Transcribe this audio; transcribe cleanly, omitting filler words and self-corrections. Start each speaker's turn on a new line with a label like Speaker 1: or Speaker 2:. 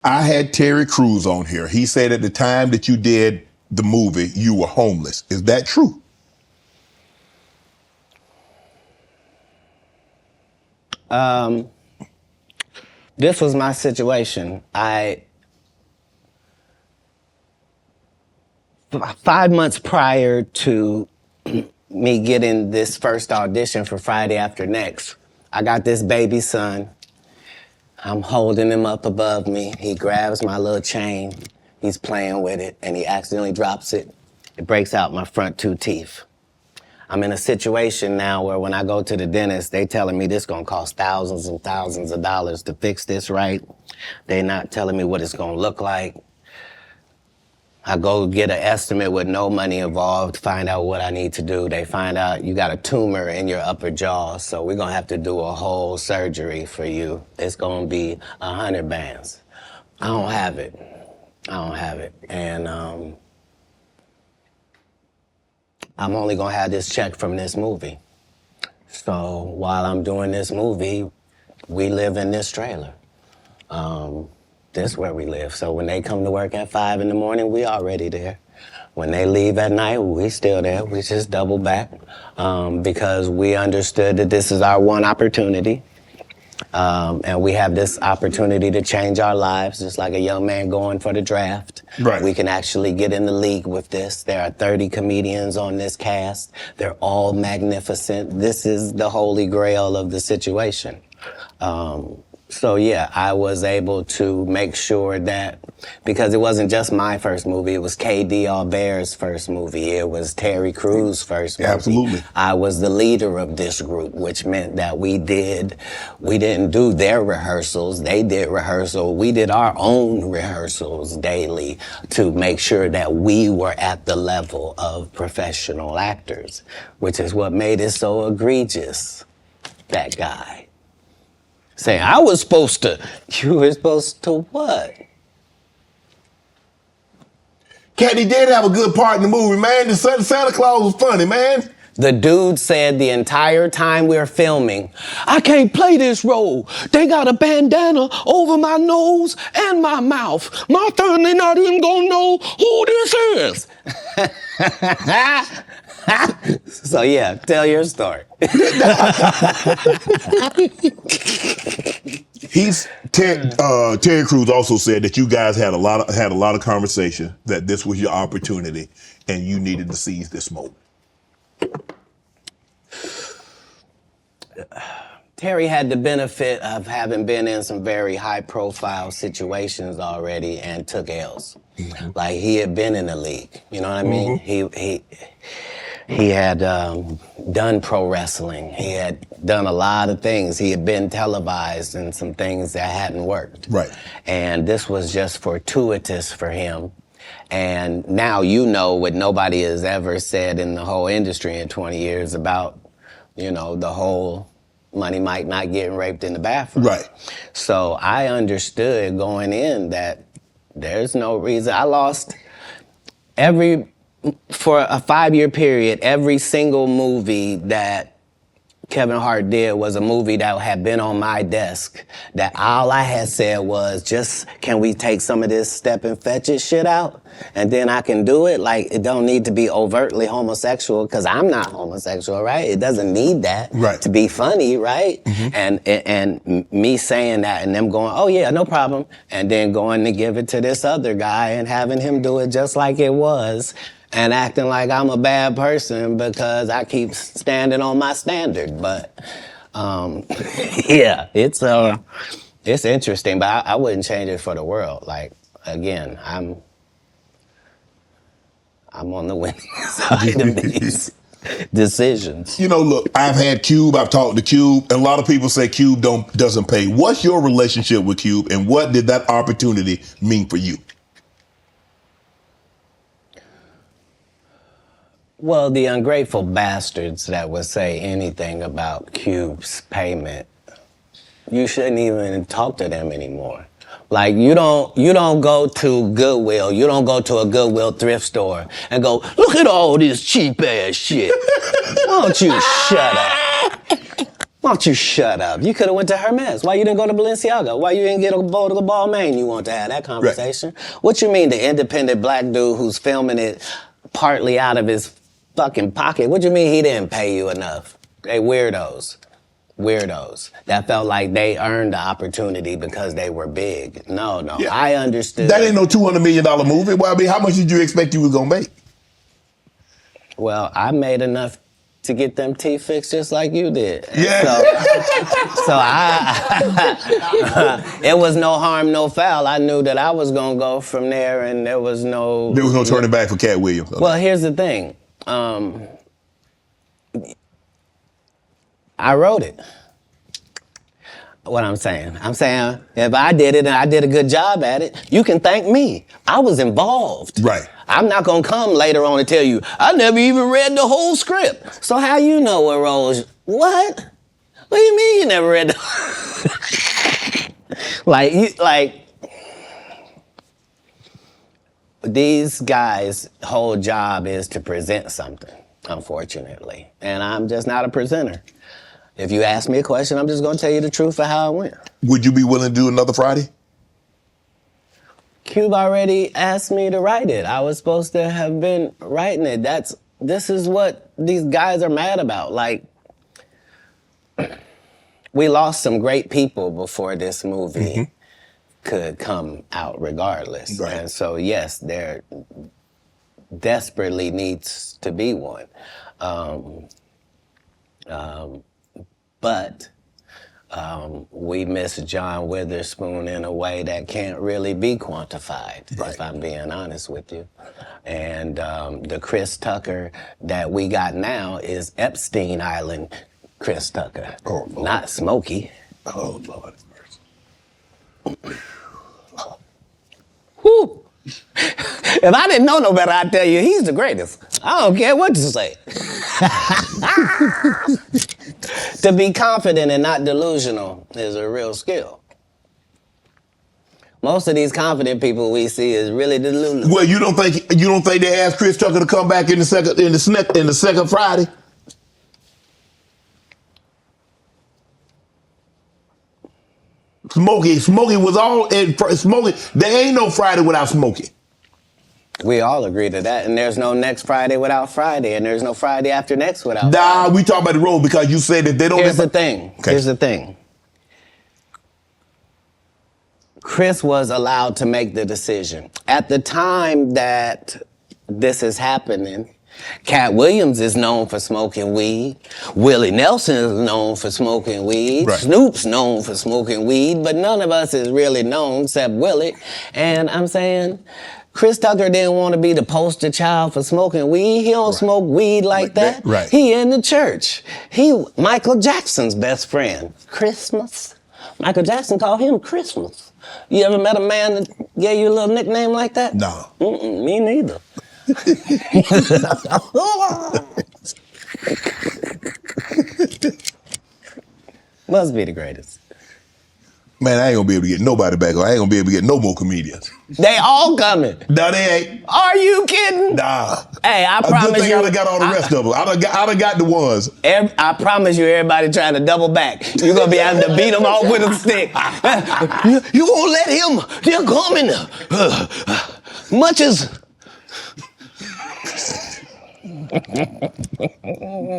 Speaker 1: I had Terry Crews on here. He said at the time that you did the movie, you were homeless. Is that true?
Speaker 2: This was my situation. 5 months prior to me getting this first audition for Friday After Next, I got this baby son. I'm holding him up above me. He grabs my little chain. He's playing with it, and he accidentally drops it. It breaks out my front 2 teeth. I'm in a situation now where when I go to the dentist, they telling me this gonna cost thousands and thousands of dollars to fix this right. They not telling me what it's gonna look like. I go get an estimate with no money involved, find out what I need to do. They find out you got a tumor in your upper jaw, so we're gonna have to do a whole surgery for you. It's gonna be 100 bands. I don't have it. And I'm only gonna have this check from this movie. So while I'm doing this movie, we live in this trailer. This is where we live. So when they come to work at 5 in the morning, we already there. When they leave at night, we still there. We just double back because we understood that this is our one opportunity. And we have this opportunity to change our lives, just like a young man going for the draft.
Speaker 1: Right.
Speaker 2: We can actually get in the league with this. There are 30 comedians on this cast. They're all magnificent. This is the holy grail of the situation. So yeah, I was able to make sure that, because it wasn't just my first movie, it was K.D. Albert's first movie, it was Terry Crews' first movie.
Speaker 1: Absolutely.
Speaker 2: I was the leader of this group, which meant that we didn't do their rehearsals, they did rehearsal, we did our own rehearsals daily to make sure that we were at the level of professional actors, which is what made it so egregious, that guy. Saying, you were supposed to what?
Speaker 1: Katt, he did have a good part in the movie, man. The Santa Claus was funny, man.
Speaker 2: The dude said the entire time we were filming, I can't play this role. They got a bandana over my nose and my mouth. My family not even gonna know who this is. So yeah, tell your story.
Speaker 1: Terry Crews also said that you guys had a lot of conversation, that this was your opportunity and you needed to seize this moment.
Speaker 2: Terry had the benefit of having been in some very high-profile situations already and took L's. Mm-hmm. Like, he had been in the league, you know what I mean? He had done pro wrestling. He had done a lot of things. He had been televised in some things that hadn't worked.
Speaker 1: Right.
Speaker 2: And this was just fortuitous for him. And now you know what nobody has ever said in the whole industry in 20 years about, you know, the whole Money Mike not getting raped in the bathroom.
Speaker 1: Right.
Speaker 2: So I understood going in that there's no reason. I lost for a 5-year period, every single movie that Kevin Hart did was a movie that had been on my desk, that all I had said was, just, can we take some of this step and fetch it shit out? And then I can do it. Like, it don't need to be overtly homosexual, because I'm not homosexual, right? It doesn't need that to be funny, right? Mm-hmm. And me saying that and them going, oh yeah, no problem. And then going to give it to this other guy and having him do it just like it was. And acting like I'm a bad person because I keep standing on my standard. But, yeah, it's interesting, but I wouldn't change it for the world. Like, again, I'm on the winning side of these decisions.
Speaker 1: You know, look, I've had Cube, I've talked to Cube, and a lot of people say Cube doesn't pay. What's your relationship with Cube, and what did that opportunity mean for you?
Speaker 2: Well, the ungrateful bastards that would say anything about Cube's payment, you shouldn't even talk to them anymore. Like, you don't go to Goodwill, you don't go to a Goodwill thrift store and go, look at all this cheap ass shit. Why don't you shut up? Why don't you shut up? You could have went to Hermes. Why you didn't go to Balenciaga? Why you didn't get a bowl to the Balmain? You want to have that conversation? Right. What you mean the independent black dude who's filming it partly out of his fucking pocket? What you mean he didn't pay you enough? They weirdos. Weirdos that felt like they earned the opportunity because they were big. No, yeah. I understood.
Speaker 1: That ain't no $200 million movie. Well, I mean, how much did you expect you was gonna make?
Speaker 2: Well, I made enough to get them teeth fixed just like you did.
Speaker 1: Yeah.
Speaker 2: So it was no harm, no foul. I knew that I was gonna go from there, and there was no
Speaker 1: turning back for Katt Williams. Okay.
Speaker 2: Well, here's the thing. I wrote it. What I'm saying if I did it and I did a good job at it, you can thank me. I was involved.
Speaker 1: Right.
Speaker 2: I'm not gonna come later on and tell you, I never even read the whole script. So how you know what roles? What? What do you mean you never read the these guys' whole job is to present something, unfortunately. And I'm just not a presenter. If you ask me a question, I'm just going to tell you the truth of how it went.
Speaker 1: Would you be willing to do another Friday?
Speaker 2: Cube already asked me to write it. I was supposed to have been writing it. This is what these guys are mad about. Like, we lost some great people before this movie could come out regardless. Right. And so, yes, there desperately needs to be one. But we miss John Witherspoon in a way that can't really be quantified, right, if I'm being honest with you. And the Chris Tucker that we got now is Epstein Island Chris Tucker, not Smokey.
Speaker 1: Oh, Lord.
Speaker 2: Whew. If I didn't know no better, I'd tell you he's the greatest. I don't care what you say. To be confident and not delusional is a real skill. Most of these confident people we see is really delusional.
Speaker 1: Well, you don't think they asked Chris Tucker to come back in the second Friday? Smokey was all in Smokey. There ain't no Friday without Smokey.
Speaker 2: We all agree to that, and there's no next Friday without Friday, and there's no Friday after next without
Speaker 1: Friday.
Speaker 2: Friday.
Speaker 1: We talk about the road because you said that they don't.
Speaker 2: Here's the thing. Okay. Here's the thing. Chris was allowed to make the decision. At the time that this is happening, Katt Williams is known for smoking weed. Willie Nelson is known for smoking weed. Right. Snoop's known for smoking weed, but none of us is really known except Willie. And I'm saying, Chris Tucker didn't want to be the poster child for smoking weed. He don't smoke weed like that.
Speaker 1: Right.
Speaker 2: He in the church. He Michael Jackson's best friend. Christmas. Michael Jackson called him Christmas. You ever met a man that gave you a little nickname like that?
Speaker 1: No.
Speaker 2: Me neither. Must be the greatest.
Speaker 1: Man, I ain't gonna be able to get nobody back. I ain't gonna be able to get no more comedians.
Speaker 2: They all coming.
Speaker 1: No, they ain't.
Speaker 2: Are you kidding?
Speaker 1: Nah.
Speaker 2: Hey, I promise you.
Speaker 1: I done got all the rest of them. I done got the ones.
Speaker 2: I promise you, everybody trying to double back. You're gonna be able to beat them off with a stick. You gonna let him? They're coming. Much as.